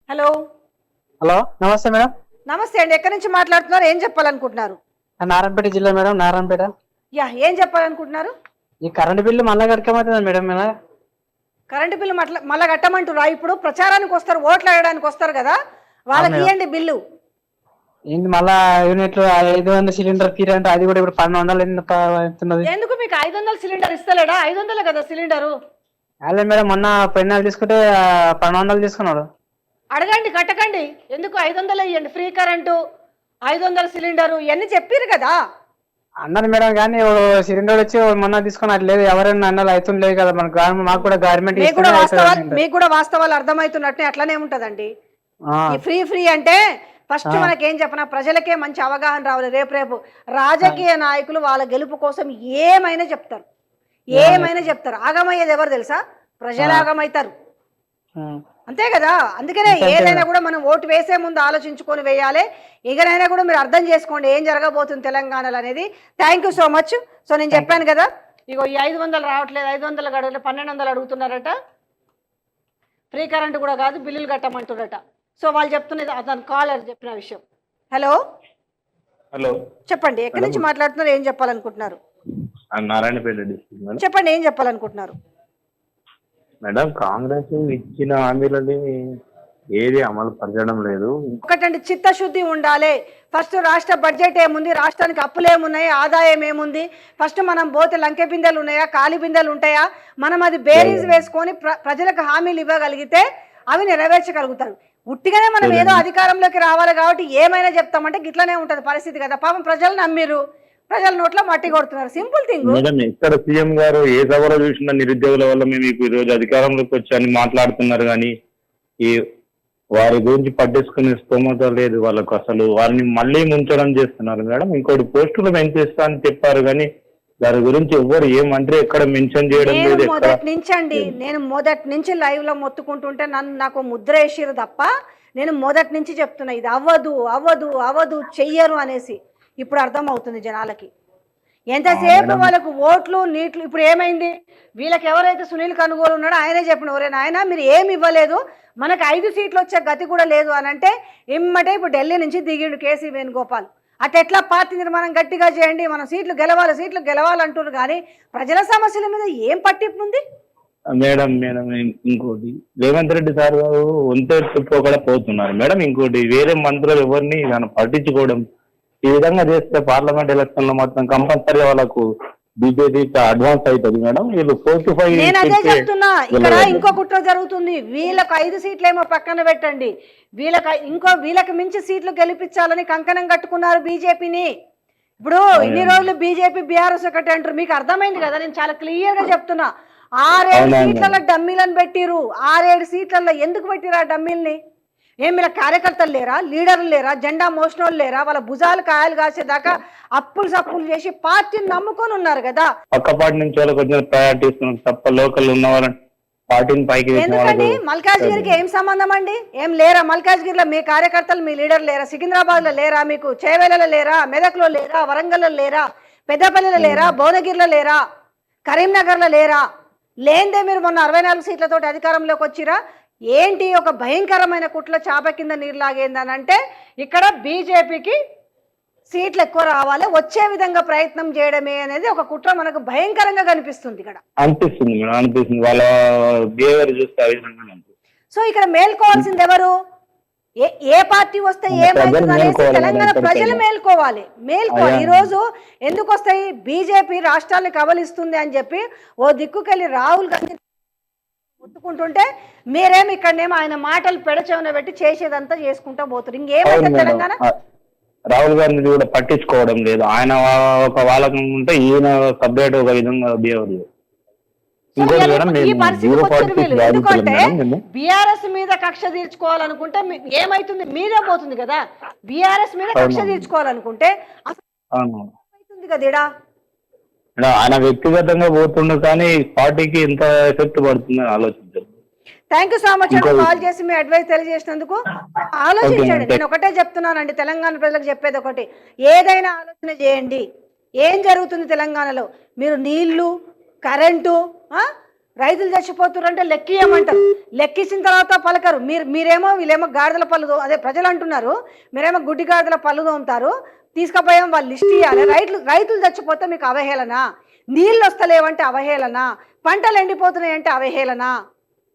Hello. Hello, నమస్తే madam. నమస్తే అండి. ఎక్కడి నుంచి మాట్లాడుతున్నారు? ఏం చెప్పాలనుకుంటున్నారు? నారాయణపేట జిల్లా మేడం, నారాయణపేట. ఏం చెప్పాలనుకుంటున్నారు? ఈ కరెంట్ బిల్లు మళ్ళా కట్టకపోతుందా మేడం? కరెంటు బిల్లు మళ్ళా కట్టమంటురా? ఇప్పుడు ప్రచారానికి వస్తారు, ఓట్లు వేయడానికి వస్తారు కదా, వాళ్ళకి ఇవ్వండి బిల్లు. ఏంటి మళ్ళా యూనిట్లు 500 సిలిండర్ తీరే అంటే అది కూడా ఇప్పుడు 1200 ఎందుకు మీకు 500 సిలిండర్ ఇస్తలేడా? 500 కదా సిలిండరు. అదే మేడం, మొన్న పెన్నాలు తీసుకుంటే 1200 తీసుకున్నాడు. అడగండి, కట్టకండి. ఎందుకు 500 ఇవ్వండి, ఫ్రీ కరెంటు, 500 సిలిండరు ఇవన్నీ చెప్పారు కదా. అన్నారు మేడం, కానీ సిలిండర్ వచ్చి మొన్న తీసుకుని అది లేదు. ఎవరైనా అన్నారు అవుతుంది లేదు కదా మనకు. మాకు కూడా గవర్నమెంట్ మీకు కూడా వాస్తవాలు అర్థమవుతున్నట్టే అట్లనే ఉంటదండి. ఈ ఫ్రీ అంటే ఫస్ట్ మనకేం చెప్పనా, ప్రజలకే మంచి అవగాహన రావాలి. రేపు రాజకీయ నాయకులు వాళ్ళ గెలుపు కోసం ఏమైనా చెప్తారు. ఆగమయ్యేది ఎవరు తెలుసా? ప్రజలు ఆగమవుతారు, అంతే కదా. అందుకనే ఏదైనా కూడా మనం ఓటు వేసే ముందు ఆలోచించుకొని వేయాలి. ఇకనైనా కూడా మీరు అర్థం చేసుకోండి ఏం జరగబోతుంది తెలంగాణలో అనేది. Thank you so much. So నేను చెప్పాను కదా, ఇగో ఈ 500 రావట్లేదు, 500 గడవలేదు, 1200 అడుగుతున్నారట. ఫ్రీ కరెంట్ కూడా కాదు, బిల్లులు కట్టమంటున్నారట. సో వాళ్ళు చెప్తున్నది అతను కాలర్ చెప్పిన విషయం. హలో. హలో, చెప్పండి, ఎక్కడి నుంచి మాట్లాడుతున్నారు? ఏం చెప్పాలనుకుంటున్నారు? Narayanpet district madam. చెప్పండి, ఏం చెప్పాలనుకుంటున్నారు? మేడం, కాంగ్రెస్ ఇచ్చిన హామీలని ఏది అమలు పరచడం లేదు. ఒకటండి, చిత్తశుద్ధి ఉండాలి. ఫస్ట్ రాష్ట్ర బడ్జెట్ ఏముంది, రాష్ట్రానికి అప్పులు ఏమున్నాయి, ఆదాయం ఏముంది, ఫస్ట్ మనం పోతే లంకె బిందెలు ఉన్నాయా, ఖాళీ బిందెలు ఉంటాయా, మనం అది బేరీజ్ వేసుకొని ప్రజలకు హామీలు ఇవ్వగలిగితే అవి నెరవేర్చగలుగుతారు. ఉట్టిగానే మనం ఏదో అధికారంలోకి రావాలి కాబట్టి ఏమైనా చెప్తామంటే గిట్లనే ఉంటది పరిస్థితి కదా. పాపం ప్రజలు నమ్మిరు, ప్రజల నోట్లో మట్టి కొడుతున్నారు. Simple thing. మేడం, ఇక్కడ సీఎం గారు ఏ సభలో చూసిన నిరుద్యోగుల వల్ల మేము ఈ రోజు అధికారంలోకి వచ్చి అని మాట్లాడుతున్నారు, కానీ ఈ వారి గురించి పట్టించుకునే స్తోమత లేదు వాళ్ళకు. అసలు వారిని మళ్ళీ ముంచడం చేస్తున్నారు మేడం. ఇంకోటి పోస్టులు పెంచేస్తా అని చెప్పారు, కానీ దాని గురించి ఎవరు ఏ మంత్రి ఎక్కడ మెన్షన్ చేయడం లేదు. నేను మొదటి నుంచి లైవ్ లో మొత్తుకుంటుంటే నాకు ముద్ర వేసిరు తప్ప, నేను మొదటి నుంచి చెప్తున్నా ఇది అవ్వదు అవ్వదు అవ్వదు చెయ్యరు అనేసి. ఇప్పుడు అర్థం అవుతుంది జనాలకి. ఎంతసేపు వాళ్ళకు ఓట్లు నీట్లు. ఇప్పుడు ఏమైంది, వీళ్ళకి ఎవరైతే సునీల్ కనుగోలు ఉన్నాడో ఆయనే చెప్పిన, ఒరే నాయన మీరు ఏమి ఇవ్వలేదు, మనకు 5 సీట్లు వచ్చే గతి కూడా లేదు అని అంటే ఇమ్మటే ఇప్పుడు ఢిల్లీ నుంచి దిగిండు కేసీ వేణుగోపాల్. అట్లా పార్టీ నిర్మాణం గట్టిగా చేయండి, మనం సీట్లు గెలవాలంటున్నారు, కానీ ప్రజల సమస్యల మీద ఏం పట్టింపు ఉంది మేడం? ఇంకోటి, రేవంత్ రెడ్డి సార్ గారు కూడా పోతున్నారు మేడం. ఇంకోటి, వేరే మంత్రులు ఎవరిని పట్టించుకోవడం, ఈ విధంగా చేస్తే పార్లమెంట్ ఎలక్షన్ లో మాత్రం కంపల్సరీ వాళ్ళకు బీజేపీ అడ్వాన్స్ అవుతుంది మేడం. వీళ్ళు 45. నేను అదే చెప్తున్నా, ఇక్కడ ఇంకో కుట్ర జరుగుతుంది. వీళ్ళకి 5 సీట్లు ఏమో పక్కన పెట్టండి, వీళ్ళకి మించి సీట్లు గెలిపించాలని కంకణం కట్టుకున్నారు బీజేపీని. ఇప్పుడు ఇన్ని రోజులు బీజేపీ బీఆర్ఎస్ ఒకటి అంటారు, మీకు అర్థమైంది కదా. నేను చాలా క్లియర్ గా చెప్తున్నా, 6-7 సీట్లలో డమ్మీలను పెట్టిరు. 6-7 సీట్లలో ఎందుకు పెట్టిరు ఆ డమ్మీల్ని? ఏం వీళ్ళ కార్యకర్తలు లేరా, లీడర్లు లేరా, జెండా మోసినోళ్ళు లేరా? వాళ్ళ భుజాలు కాయలు కాసేదాకా అప్పులు సప్పులు చేసి పార్టీని నమ్ముకొని ఉన్నారు కదా. పక్క పార్టీ నుంచి వాళ్ళకి వచ్చిన ప్రయారిటీ ఇస్తున్నారు తప్ప లోకల్ ఉన్న వాళ్ళని పార్టీని పైకి. ఎందుకండి మల్కాజ్గిరికి ఏం సంబంధం అండి? ఏం లేరా మల్కాజ్గిరిలో మీ కార్యకర్తలు, మీ లీడర్ లేరా? సికింద్రాబాద్ లో లేరా? మీకు చేవేలలో లేరా? మెదక్లో లేరా? వరంగల్లో లేరా? పెద్దపల్లిలో లేరా? భువనగిరిలో లేరా? కరీంనగర్లో లేరా? లేందే మీరు మొన్న 64 సీట్లతోటి అధికారంలోకి వచ్చిరా? ఏంటి ఒక భయంకరమైన కుట్ల చాప కింద నీరు లాగేందని అంటే, ఇక్కడ బీజేపీకి సీట్లు ఎక్కువ రావాలి, వచ్చే విధంగా ప్రయత్నం చేయడమే అనేది ఒక కుట్ర మనకు భయంకరంగా కనిపిస్తుంది ఇక్కడ. అనిపిస్తుంది వాళ్ళ బిహేవియర్ చూస్తే. సో ఇక్కడ మేల్కోవాల్సింది ఎవరు? ఏ పార్టీ వస్తే ఏమైతుంది అనేసి తెలంగాణ ప్రజలు మేల్కోవాలి. ఈ రోజు ఎందుకు వస్తాయి? బీజేపీ రాష్ట్రాన్ని కబలిస్తుంది అని చెప్పి ఓ దిక్కుకెళ్ళి రాహుల్ గాంధీ ముట్టుకుంటుంటే మీరేమి ఇక్కడనేమో ఆయన మాటలు పెడచెవిన పెట్టి చేసేదంతా చేసుకుంటా పోతారు. ఇంకేమైతే తెలంగాణ. రాహుల్ గాంధీ కూడా పట్టించుకోవడం లేదు. ఆయన ఒక వాళ్ళకు ఉంటే ఈయన సపరేట్ ఒక విధంగా బిహేవియర్. ఎందుకంటే బీఆర్ఎస్ మీద కక్ష తీర్చుకోవాలనుకుంటే ఏమైతుంది? మీదే పోతుంది కదా. బీఆర్ఎస్ మీద కక్ష తీర్చుకోవాలనుకుంటే అవుతుంది కదా. ఆయన వ్యక్తిగతంగా పోతుండే, కానీ పార్టీకి ఎంత ఎఫెక్ట్ పడుతుందని ఆలోచించారు. థ్యాంక్ యూ సో మచ్ అండి కాల్ చేసి మీ అడ్వైస్ తెలియజేసినందుకు. ఆలోచించండి. నేను ఒకటే చెప్తున్నానండి, తెలంగాణ ప్రజలకు చెప్పేది ఒకటి, ఏదైనా ఆలోచన చేయండి. ఏం జరుగుతుంది తెలంగాణలో? మీరు నీళ్లు, కరెంటు, రైతులు చచ్చిపోతుర్రంటే లెక్కియమంటారు, లెక్కించిన తర్వాత పలకరు. వీళ్ళేమో గాడిదల పళ్ళు అదే ప్రజలు అంటున్నారు, మీరేమో గుడ్డి గాడిదల పళ్ళు తోముతారు. తీసుకుపోయాం వాళ్ళు లిస్ట్ ఇవ్వాలి. రైతులు చచ్చిపోతే మీకు అవహేళన, నీళ్ళు వస్తలేవంటే అవహేళన, పంటలు ఎండిపోతున్నాయంటే అవహేళన.